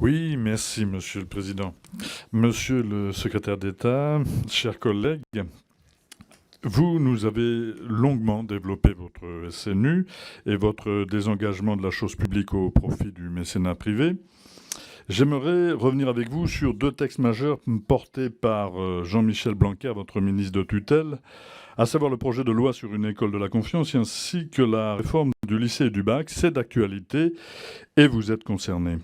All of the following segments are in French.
Oui, merci, Monsieur le Président. Monsieur le Secrétaire d'État, chers collègues, vous nous avez longuement développé votre SNU et votre désengagement de la chose publique au profit du mécénat privé. J'aimerais revenir avec vous sur deux textes majeurs portés par Jean-Michel Blanquer, votre ministre de tutelle, à savoir le projet de loi sur une école de la confiance ainsi que la réforme du lycée et du bac. C'est d'actualité et vous êtes concernés.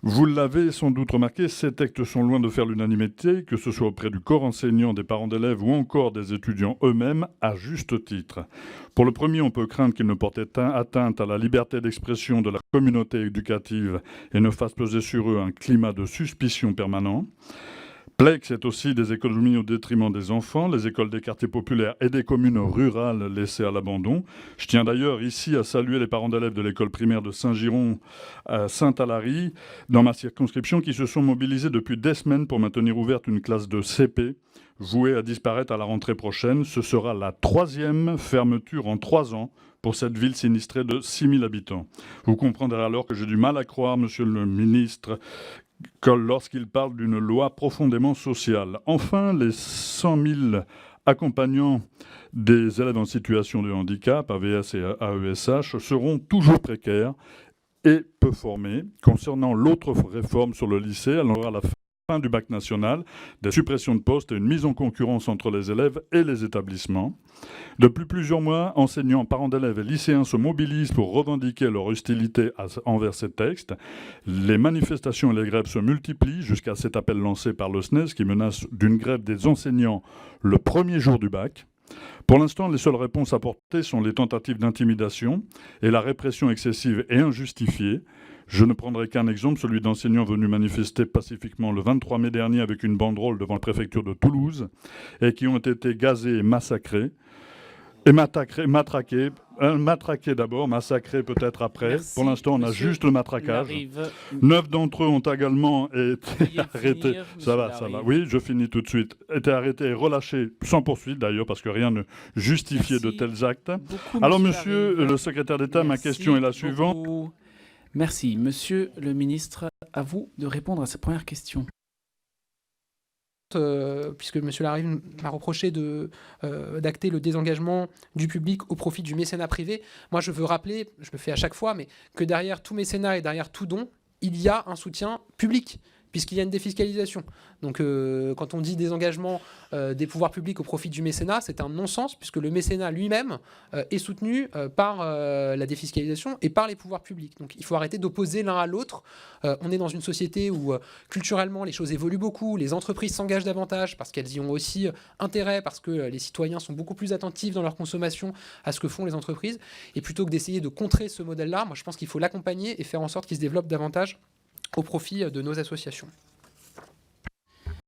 Vous l'avez sans doute remarqué, ces textes sont loin de faire l'unanimité, que ce soit auprès du corps enseignant, des parents d'élèves ou encore des étudiants eux-mêmes, à juste titre. Pour le premier, on peut craindre qu'il ne porte atteinte à la liberté d'expression de la communauté éducative et ne fasse peser sur eux un climat de suspicion permanent. Plex est aussi des économies au détriment des enfants, les écoles des quartiers populaires et des communes rurales laissées à l'abandon. Je tiens d'ailleurs ici à saluer les parents d'élèves de l'école primaire de Saint-Giron à Saint-Alary, dans ma circonscription, qui se sont mobilisés depuis des semaines pour maintenir ouverte une classe de CP, vouée à disparaître à la rentrée prochaine. Ce sera la 3e fermeture en 3 ans pour cette ville sinistrée de 6 000 habitants. Vous comprendrez alors que j'ai du mal à croire, monsieur le ministre, lorsqu'il parle d'une loi profondément sociale. Enfin, les 100 000 accompagnants des élèves en situation de handicap, AVS et AESH, seront toujours précaires et peu formés. Concernant l'autre réforme sur le lycée, elle aura la fin du bac national, des suppressions de postes et une mise en concurrence entre les élèves et les établissements. Depuis plusieurs mois, enseignants, parents d'élèves et lycéens se mobilisent pour revendiquer leur hostilité envers ces textes. Les manifestations et les grèves se multiplient jusqu'à cet appel lancé par le SNES qui menace d'une grève des enseignants le premier jour du bac. Pour l'instant, les seules réponses apportées sont les tentatives d'intimidation et la répression excessive et injustifiée. Je ne prendrai qu'un exemple, celui d'enseignants venus manifester pacifiquement le 23 mai dernier avec une banderole devant la préfecture de Toulouse et qui ont été gazés et massacrés. Et matraqués d'abord, massacrés peut-être après. Merci, pour l'instant, on a juste le matraquage. 9 d'entre eux ont également été arrêtés. Ça va. Oui, je finis tout de suite. Été arrêtés et relâchés sans poursuite d'ailleurs, parce que rien ne justifiait de tels actes. Alors, monsieur le secrétaire d'État, ma question est la suivante. Merci. Monsieur le ministre, à vous de répondre à cette première question. Puisque M. Larive m'a reproché d'acter le désengagement du public au profit du mécénat privé. Moi, je veux rappeler, je le fais à chaque fois, mais que derrière tout mécénat et derrière tout don, il y a un soutien public, puisqu'il y a une défiscalisation. Donc quand on dit désengagement des pouvoirs publics au profit du mécénat, c'est un non-sens, puisque le mécénat lui-même est soutenu par la défiscalisation et par les pouvoirs publics. Donc il faut arrêter d'opposer l'un à l'autre. On est dans une société où culturellement les choses évoluent beaucoup, les entreprises s'engagent davantage parce qu'elles y ont aussi intérêt, parce que les citoyens sont beaucoup plus attentifs dans leur consommation à ce que font les entreprises. Et plutôt que d'essayer de contrer ce modèle-là, moi je pense qu'il faut l'accompagner et faire en sorte qu'il se développe davantage au profit de nos associations.